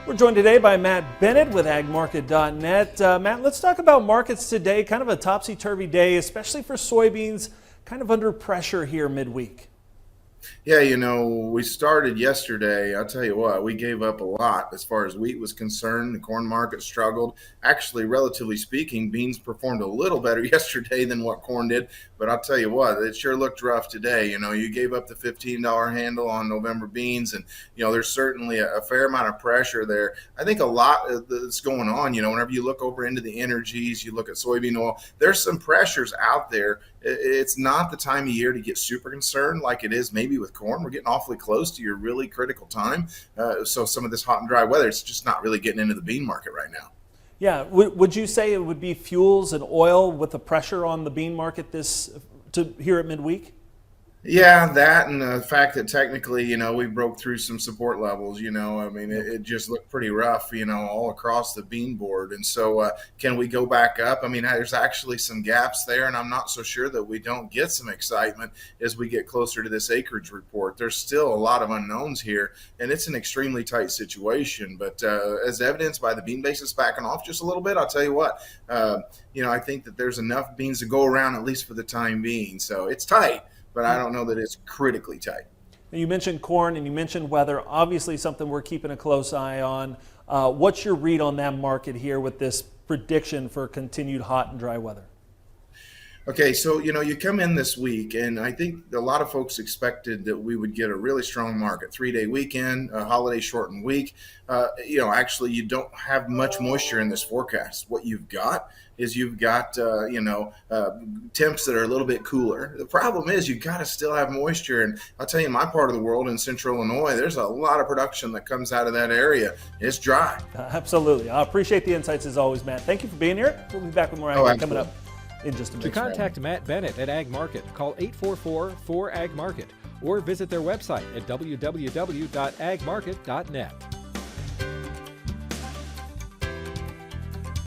We're joined today by Matt Bennett with agmarket.net. Matt, let's talk about markets today. Kind of a topsy-turvy day, especially for soybeans, kind of under pressure here midweek. Yeah, we started yesterday. I'll tell you what, we gave up a lot as far as wheat was concerned. The corn market struggled. Actually, relatively speaking, beans performed a little better yesterday than what corn did. But I'll tell you what, it sure looked rough today. You gave up the $15 handle on November beans, and, there's certainly a fair amount of pressure there. I think a lot that's going on, whenever you look over into the energies, you look at soybean oil, there's some pressures out there. It's not the time of year to get super concerned like it is maybe with corn. We're getting awfully close to your really critical time. So some of this hot and dry weather, it's just not really getting into the bean market right now. Yeah, would you say it would be fuels and oil with the pressure on the bean market here at midweek? Yeah, that and the fact that technically, we broke through some support levels, it just looked pretty rough, all across the bean board. And so can we go back up? There's actually some gaps there, and I'm not so sure that we don't get some excitement as we get closer to this acreage report. There's still a lot of unknowns here, and it's an extremely tight situation. But as evidenced by the bean basis backing off just a little bit, I'll tell you what, I think that there's enough beans to go around, at least for the time being. So it's tight, but I don't know that it's critically tight. You mentioned corn and you mentioned weather, obviously something we're keeping a close eye on. What's your read on that market here with this prediction for continued hot and dry weather? Okay, so you come in this week, and I think a lot of folks expected that we would get a really strong market, 3-day weekend, a holiday shortened week. Actually, you don't have much moisture in this forecast. What you've got is temps that are a little bit cooler. The problem is you've got to still have moisture, and I'll tell you, in my part of the world, in central Illinois, there's a lot of production that comes out of that area. It's dry. Absolutely. I appreciate the insights as always, Matt. Thank you for being here. We'll be back with more Ag coming up in just a minute. To contact Matt Bennett at Ag Market, call 844-4AG Market or visit their website at www.agmarket.net.